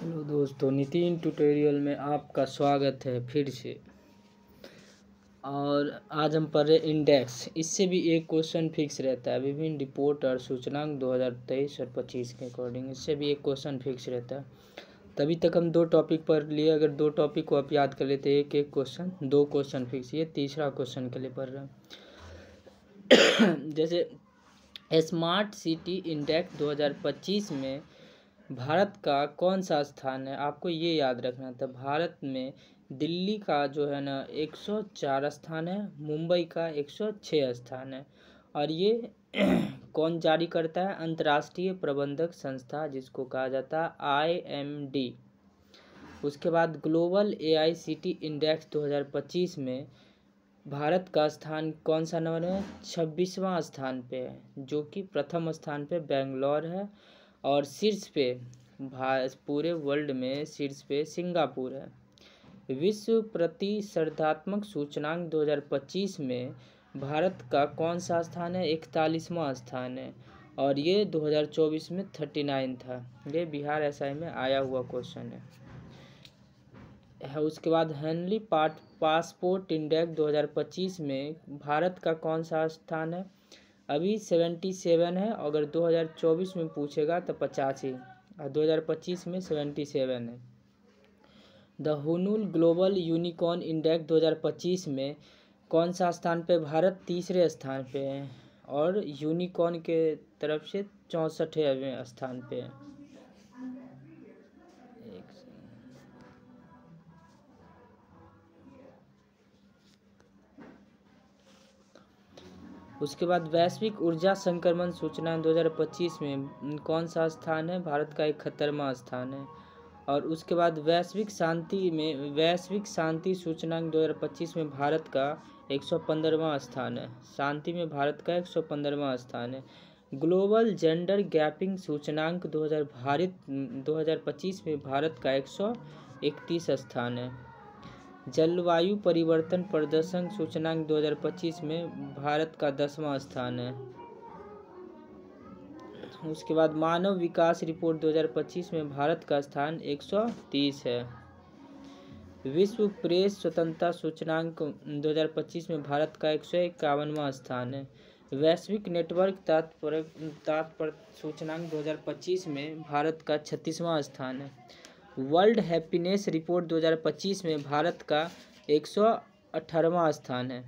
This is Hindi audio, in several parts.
हेलो दोस्तों, नितिन ट्यूटोरियल में आपका स्वागत है फिर से। और आज हम पढ़ रहे इंडेक्स। इससे भी एक क्वेश्चन फिक्स रहता है, विभिन्न रिपोर्ट और सूचनांक 2023 और 25 के अकॉर्डिंग। इससे भी एक क्वेश्चन फिक्स रहता है। तभी तक हम 2 टॉपिक पढ़ लिए। अगर 2 टॉपिक को आप याद कर लेते, एक एक क्वेश्चन 2 क्वेश्चन फिक्स। ये तीसरा क्वेश्चन के लिए पढ़ रहे हैं। जैसे स्मार्ट सिटी इंडेक्स 2025 में भारत का कौन सा स्थान है, आपको ये याद रखना था। भारत में दिल्ली का जो है ना 104 स्थान है, मुंबई का 106 स्थान है। और ये कौन जारी करता है? अंतर्राष्ट्रीय प्रबंधक संस्था, जिसको कहा जाता है IMD। उसके बाद ग्लोबल AICT इंडेक्स 2025 में भारत का स्थान कौन सा नंबर है? 26वां स्थान पे है, जो कि प्रथम स्थान पे बेंगलोर है और शीर्ष पे पूरे वर्ल्ड में शीर्ष पे सिंगापुर है। विश्व प्रतिस्पर्धात्मक सूचकांक 2025 में भारत का कौन सा स्थान है? 41वां स्थान है और ये 2024 में 39 था। ये बिहार SI में आया हुआ क्वेश्चन है। उसके बाद हेनली पासपोर्ट इंडेक्स 2025 में भारत का कौन सा स्थान है? अभी 77 है, अगर 2024 में पूछेगा तो 85 और 2025 में 77 है। द हुनुल ग्लोबल यूनिकॉर्न इंडेक्स 2025 में कौन सा स्थान पे? भारत तीसरे स्थान पे है और यूनिकॉर्न के तरफ से 64वें स्थान पे है। उसके बाद वैश्विक ऊर्जा संक्रमण सूचना 2025 में कौन सा स्थान है? भारत का 71वां स्थान है। और उसके बाद वैश्विक शांति सूचकांक 2025 में भारत का 115वां स्थान है। शांति में भारत का 115वां स्थान है। ग्लोबल जेंडर गैपिंग सूचकांक 2025 में भारत का 131 स्थान है। जलवायु परिवर्तन प्रदर्शन सूचकांक 2025 में भारत का 10वां स्थान है। उसके बाद मानव विकास रिपोर्ट 2025 में भारत का स्थान 130 है। विश्व प्रेस स्वतंत्रता सूचकांक 2025 में भारत का 151वां स्थान है। वैश्विक नेटवर्क तात्पर्य सूचकांक 2025 में भारत का 36वां स्थान है। वर्ल्ड हैप्पीनेस रिपोर्ट 2025 में भारत का 118वां स्थान है।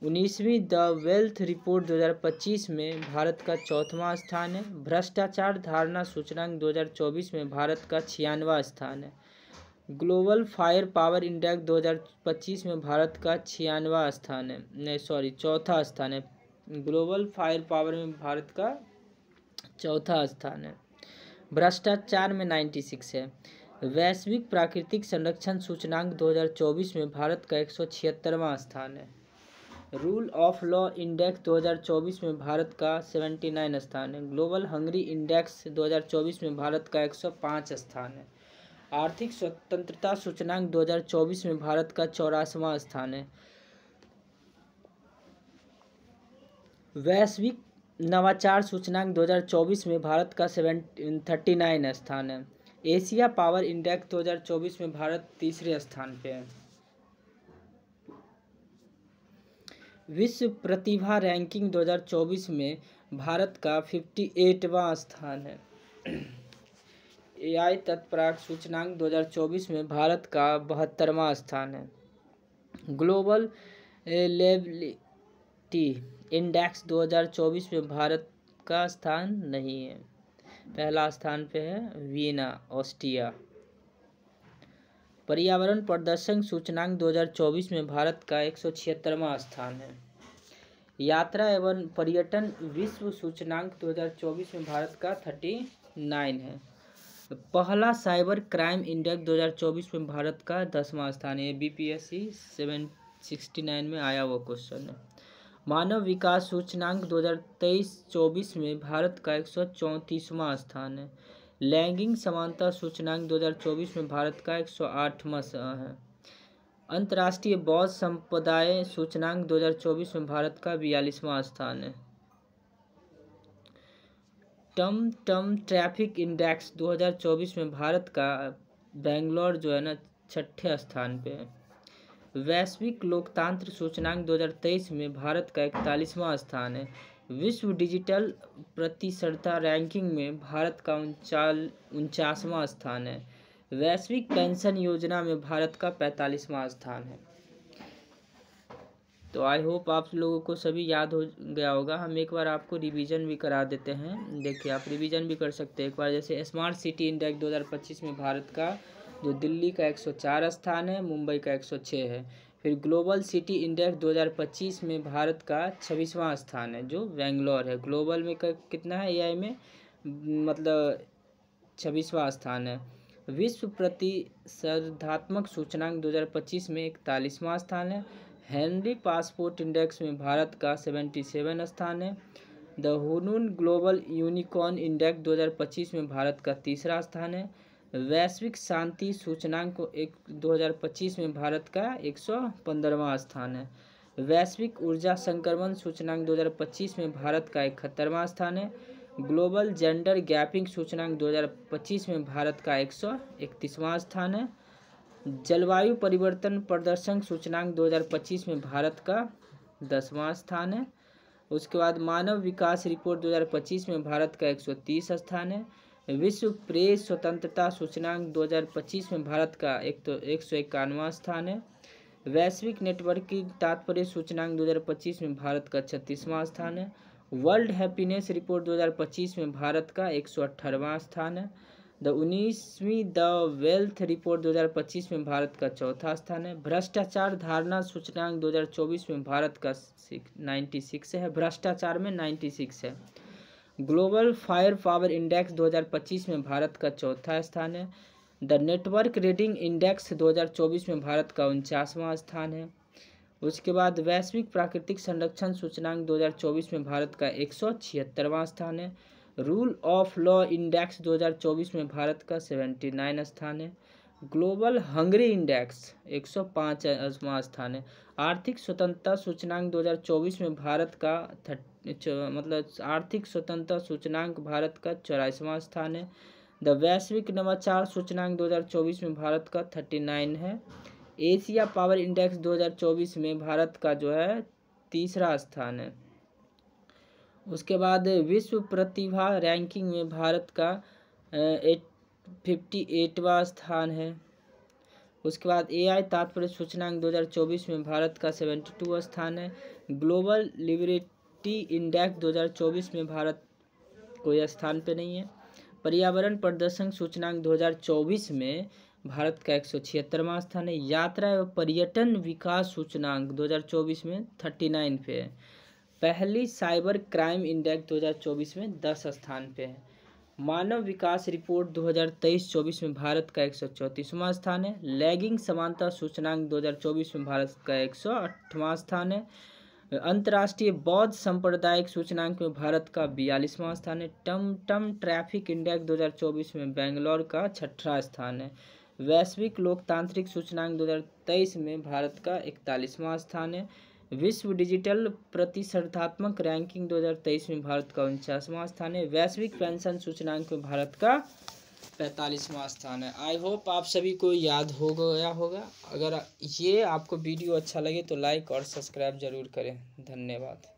19वीं द वेल्थ रिपोर्ट 2025 में भारत का 4वां स्थान है। भ्रष्टाचार धारणा सूचकांक 2024 में भारत का 96वां स्थान है। ग्लोबल फायर पावर इंडेक्स 2025 में भारत का 96वां स्थान है, नहीं सॉरी 4था स्थान है। ग्लोबल फायर पावर में भारत का 4था स्थान है। भ्रष्टाचार में 96 है। वैश्विक प्राकृतिक संरक्षण सूचकांक 2024 में भारत का 176वां स्थान है। रूल ऑफ लॉ इंडेक्स 2024 में भारत का 79 स्थान है। ग्लोबल हंगरी इंडेक्स 2024 में भारत का 105 स्थान है। आर्थिक स्वतंत्रता सूचकांक 2024 में भारत का 84वां स्थान है। वैश्विक नवाचार सूचकांक 2024 में भारत का 39 स्थान है। एशिया पावर इंडेक्स 2024 में भारत तीसरे स्थान पे है। विश्व प्रतिभा रैंकिंग 2024 में भारत का 58वां स्थान है। AI तत्पराग सूचकांक 2024 में भारत का 72वां स्थान है। ग्लोबल लेबिलिटी इंडेक्स 2024 में भारत का स्थान नहीं है। पहला स्थान पे है वियना, ऑस्ट्रिया। पर्यावरण प्रदर्शन सूचकांक 2024 में भारत का 176वां स्थान है। यात्रा एवं पर्यटन विश्व सूचकांक 2024 में भारत का 39 है। पहला साइबर क्राइम इंडेक्स 2024 में भारत का 10वां स्थान है। BPSC 769 में आया हुआ क्वेश्चन है। मानव विकास सूचकांक 2023-24 में भारत का 134वां स्थान है। लैंगिक समानता सूचकांक 2024 में भारत का 108वां है। अंतर्राष्ट्रीय बौद्ध संप्रदाय सूचकांक 2024 में भारत का 42वां स्थान है। टम ट्रैफिक इंडेक्स 2024 में भारत का बेंगलोर जो है ना 6ठे स्थान पे है। वैश्विक लोकतांत्र सूचकांक 2023 में भारत का 41वां स्थान है। विश्व डिजिटल प्रतिशतता रैंकिंग में भारत का 49वां स्थान है। वैश्विक पेंशन योजना में भारत का 45वां स्थान है। तो आई होप आप लोगों को सभी याद हो गया होगा। हम एक बार आपको रिवीजन भी करा देते हैं। देखिए आप रिवीजन भी कर सकते हैं एक बार। जैसे स्मार्ट सिटी इंडेक्स 2025 में भारत का जो दिल्ली का 104 स्थान है, मुंबई का 106 है। फिर ग्लोबल सिटी इंडेक्स 2025 में भारत का 26वां स्थान है जो बेंगलोर है। ग्लोबल में कितना है एआई में, मतलब 26वां स्थान है। विश्व प्रतिस्पर्धात्मक सूचकांक 2025 में 41वां स्थान है। हेनरी पासपोर्ट इंडेक्स में भारत का 77 स्थान है। द हुनून ग्लोबल यूनिकॉर्न इंडेक्स 2025 में भारत का 3रा स्थान है। वैश्विक शांति सूचकांक 2025 में भारत का 115वां स्थान है। वैश्विक ऊर्जा संक्रमण सूचकांक 2025 में भारत का 71वां स्थान है। ग्लोबल जेंडर गैपिंग सूचकांक 2025 में भारत का 131वां स्थान है। जलवायु परिवर्तन प्रदर्शन सूचकांक 2025 में भारत का 10वां स्थान है। उसके बाद मानव विकास रिपोर्ट 2025 में भारत का 130 स्थान है। विश्व प्रेस स्वतंत्रता सूचकांक 2025 में भारत का 151वां स्थान है। वैश्विक नेटवर्किंग तात्पर्य सूचकांक 2025 में भारत का 36वां स्थान है। वर्ल्ड हैप्पीनेस रिपोर्ट 2025 में भारत का 118वां स्थान है। द 19वीं द वेल्थ रिपोर्ट 2025 में भारत का 4था स्थान है। भ्रष्टाचार धारणा सूचकांक 2024 में भारत का 96 है, भ्रष्टाचार में 96 है। ग्लोबल फायर पावर इंडेक्स 2025 में भारत का 4था स्थान है। द नेटवर्क रेटिंग इंडेक्स 2024 में भारत का 49वां स्थान है। उसके बाद वैश्विक प्राकृतिक संरक्षण सूचकांक 2024 में भारत का 176वां स्थान है। रूल ऑफ लॉ इंडेक्स 2024 में भारत का 79 स्थान है। ग्लोबल हंगरी इंडेक्स 105वां स्थान है। आर्थिक स्वतंत्रता सूचकांक 2024 में भारत का आर्थिक स्वतंत्रता सूचकांक भारत का 84वां स्थान है। द वैश्विक नवाचार सूचकांक 2024 में भारत का 39 है। एशिया पावर इंडेक्स 2024 में भारत का जो है 3रा स्थान है। उसके बाद विश्व प्रतिभा रैंकिंग में भारत का 58वां स्थान है। उसके बाद एआई तात्पर्य सूचकांक 2024 में भारत का 72वां स्थान है। ग्लोबल लिबर्टी इंडेक्स 2024 में भारत कोई स्थान पे नहीं है। पर्यावरण प्रदर्शन सूचकांक 2024 में भारत का 176वां स्थान है। यात्रा एवं पर्यटन विकास सूचकांक 2024 में 39 पे है। पहली साइबर क्राइम इंडेक्स 2024 में 10 स्थान पे है। मानव विकास रिपोर्ट 2023-24 में भारत का 134वां स्थान है। लैगिंग समानता सूचकांक 2024 में भारत का 108वां स्थान है। अंतर्राष्ट्रीय बौद्ध सांप्रदायिक सूचकांक में भारत का 42वां स्थान है। टम ट्रैफिक इंडेक्स 2024 में बेंगलोर का 6ठा स्थान है। वैश्विक लोकतांत्रिक सूचकांक 2023 में भारत का 41वां स्थान है। विश्व डिजिटल प्रतिस्पर्धात्मक रैंकिंग 2023 में भारत का 49वां स्थान है। वैश्विक पेंशन सूचकांक में भारत का 45वां स्थान है। आई होप आप सभी को याद हो गया होगा। अगर ये आपको वीडियो अच्छा लगे तो लाइक और सब्सक्राइब जरूर करें। धन्यवाद।